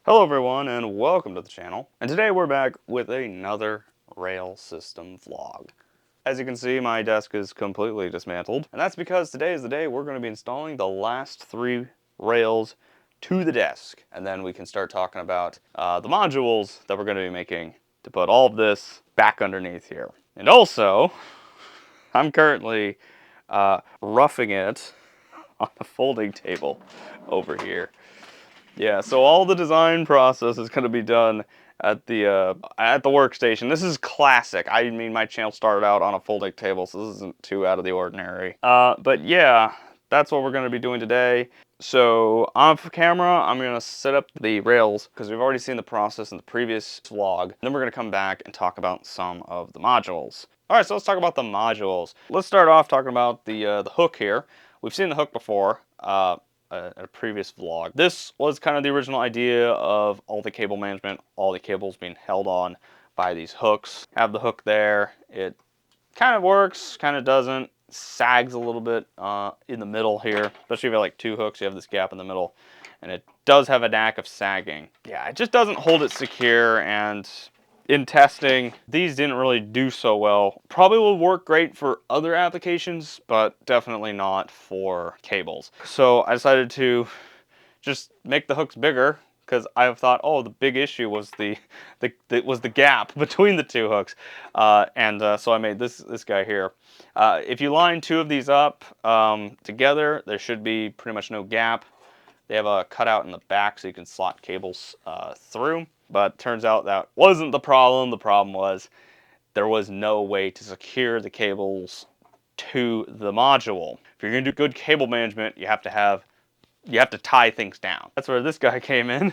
Hello everyone and welcome to the channel. And today we're back with another rail system vlog. As you can see, my desk is completely dismantled, and that's because today is the day we're going to be installing the last 3 rails to the desk. And then we can start talking about the modules that we're going to be making to put all of this back underneath here. And also, I'm currently roughing it on a folding table over here. Yeah, so all the design process is going to be done at the workstation. This is classic. I mean, my channel started out on a folding table, so this isn't too out of the ordinary. But yeah, that's what we're going to be doing today. So off camera, I'm going to set up the rails because we've already seen the process in the previous vlog. Then we're going to come back and talk about some of the modules. All right, so let's talk about the modules. Let's start off talking about the hook here. We've seen the hook before. A previous vlog. This was kind of the original idea of all the cable management, all the cables being held on by these hooks. Have the hook there. It kind of works, kind of doesn't. Sags a little bit in the middle here, especially if you have like 2 hooks, you have this gap in the middle, and it does have a knack of sagging. Yeah, it just doesn't hold it secure, and in testing, these didn't really do so well. Probably will work great for other applications, but definitely not for cables. So I decided to just make the hooks bigger because I thought, oh, the big issue was the gap between the 2 hooks, so I made this guy here. If you line 2 of these up together, there should be pretty much no gap. They have a cutout in the back so you can slot cables through. But turns out that wasn't the problem. The problem was there was no way to secure the cables to the module. If you're going to do good cable management, you have to tie things down. That's where this guy came in.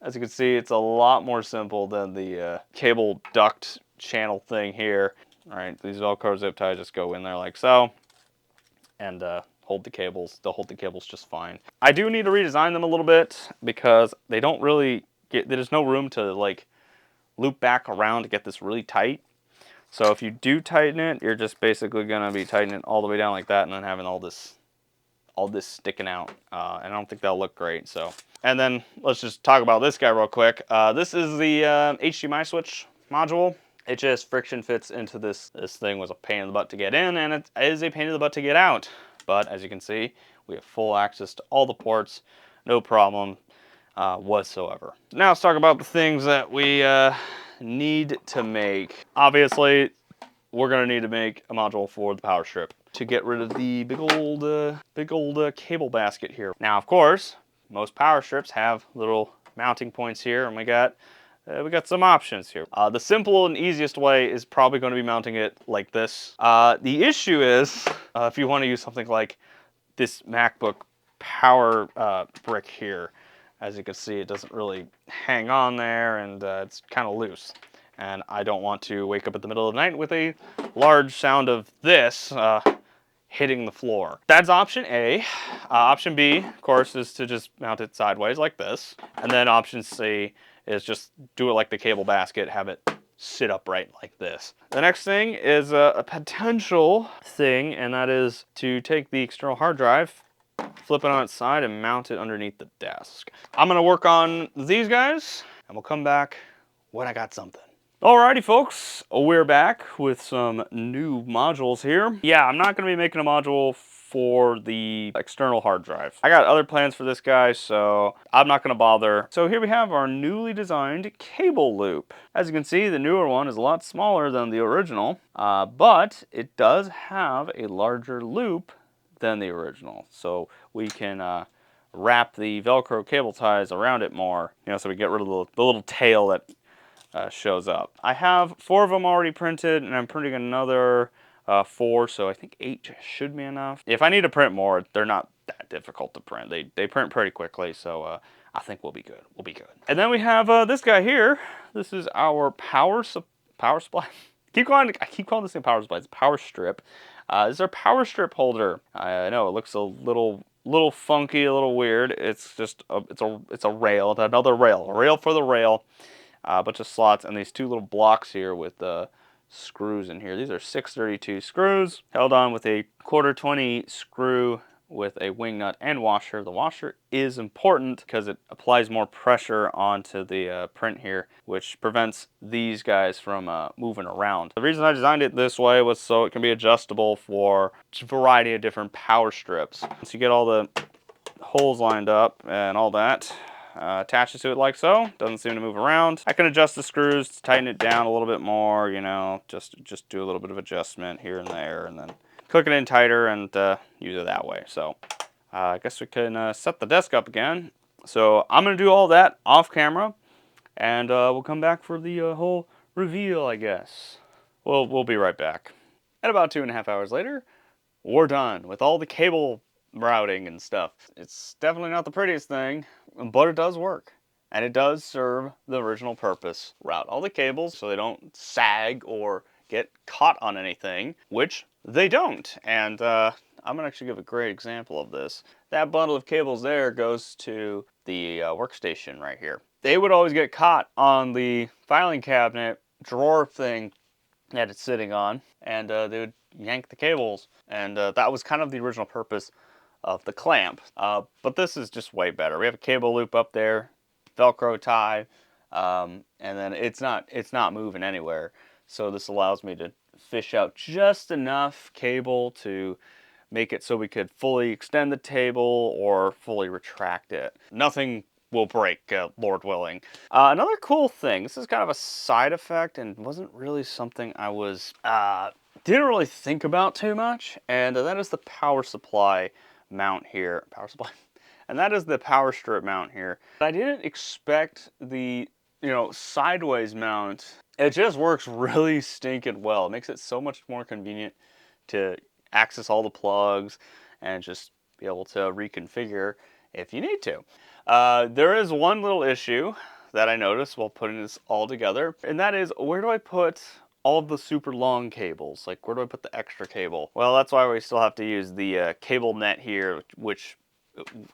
As you can see, it's a lot more simple than the cable duct channel thing here. All right, these Velcro zip ties just go in there like so, and hold the cables. They'll hold the cables just fine. I do need to redesign them a little bit because they don't really there's no room to like loop back around to get this really tight. So if you do tighten it, you're just basically gonna be tightening it all the way down like that, and then having all this sticking out, and I don't think that'll look great. So, and then let's just talk about this guy real quick. This is the HDMI switch module. It just friction fits into this thing. Was a pain in the butt to get in, and it is a pain in the butt to get out. But as you can see, we have full access to all the ports, no problem whatsoever. Now let's talk about the things that we need to make. Obviously, we're gonna need to make a module for the power strip to get rid of the big old cable basket here. Now, of course, most power strips have little mounting points here, and we got some options here. The simple and easiest way is probably going to be mounting it like this. The issue is if you want to use something like this MacBook power brick here. As you can see, it doesn't really hang on there, and it's kind of loose. And I don't want to wake up at the middle of the night with a large sound of this hitting the floor. That's option A. Option B, of course, is to just mount it sideways like this. And then option C is just do it like the cable basket, have it sit upright like this. The next thing is a potential thing, and that is to take the external hard drive, flip it on its side, and mount it underneath the desk. I'm gonna work on these guys, and we'll come back when I got something. Alrighty folks, we're back with some new modules here. Yeah, I'm not gonna be making a module for the external hard drive. I got other plans for this guy, so I'm not gonna bother. So here we have our newly designed cable loop. As you can see, the newer one is a lot smaller than the original, but it does have a larger loop than the original. So we can wrap the Velcro cable ties around it more, so we get rid of the little tail that shows up. I have 4 of them already printed, and I'm printing another 4, so I think 8 should be enough. If I need to print more, they're not that difficult to print. They print pretty quickly, so I think we'll be good. We'll be good. And then we have this guy here. This is our power supply. I keep calling this thing power supply. It's a power strip. This is our power strip holder. I know it looks a little funky, a little weird. It's just it's a rail, another rail, a rail for the rail. A bunch of slots and these 2 little blocks here with screws in here. These are 632 screws held on with a 1/4 20 screw with a wing nut and washer. The washer is important because it applies more pressure onto the print here, which prevents these guys from moving around. The reason I designed it this way was so it can be adjustable for a variety of different power strips. Once you get all the holes lined up and all that, attaches to it like so. Doesn't seem to move around. I can adjust the screws to tighten it down a little bit more, you know, just do a little bit of adjustment here and there, and then click it in tighter and use it that way. So I guess we can set the desk up again. So I'm going to do all that off camera, and we'll come back for the whole reveal, I guess. We'll be right back. And about 2.5 hours later, we're done with all the cable routing and stuff. It's definitely not the prettiest thing, but it does work. And it does serve the original purpose. Route all the cables so they don't sag or get caught on anything, which they don't. And I'm going to actually give a great example of this. That bundle of cables there goes to the workstation right here. They would always get caught on the filing cabinet drawer thing that it's sitting on, and they would yank the cables, and that was kind of the original purpose of the clamp. But this is just way better. We have a cable loop up there, Velcro tie, and then it's not moving anywhere. So this allows me to fish out just enough cable to make it so we could fully extend the table or fully retract it. Nothing will break, Lord willing. Another cool thing, this is kind of a side effect and wasn't really something I was, didn't really think about too much, and that is the power supply mount here. Power supply? And that is the power strip mount here. I didn't expect the, you know, sideways mount. It just works really stinking well. It makes it so much more convenient to access all the plugs and just be able to reconfigure if you need to. There is one little issue that I noticed while putting this all together, and that is, where do I put all of the super long cables? Like, where do I put the extra cable? Well, that's why we still have to use the cable net here, which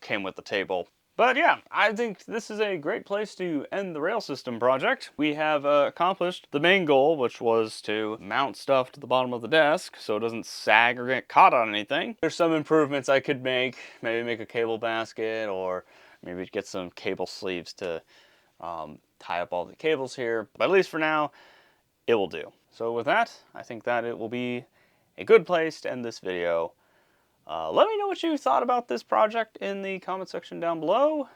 came with the table. But yeah, I think this is a great place to end the rail system project. We have accomplished the main goal, which was to mount stuff to the bottom of the desk so it doesn't sag or get caught on anything. There's some improvements I could make. Maybe make a cable basket, or maybe get some cable sleeves to tie up all the cables here. But at least for now, it will do. So with that, I think that it will be a good place to end this video. Let me know what you thought about this project in the comment section down below,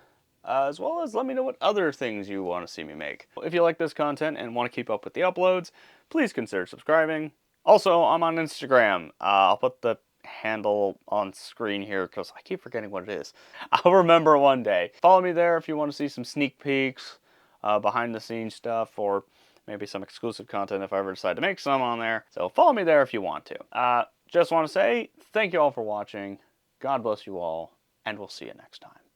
as well as let me know what other things you want to see me make. If you like this content and want to keep up with the uploads, please consider subscribing. Also, I'm on Instagram. I'll put the handle on screen here because I keep forgetting what it is. I'll remember one day. Follow me there if you want to see some sneak peeks, behind the scenes stuff, or maybe some exclusive content if I ever decide to make some on there. So follow me there if you want to. Just want to say thank you all for watching. God bless you all, and we'll see you next time.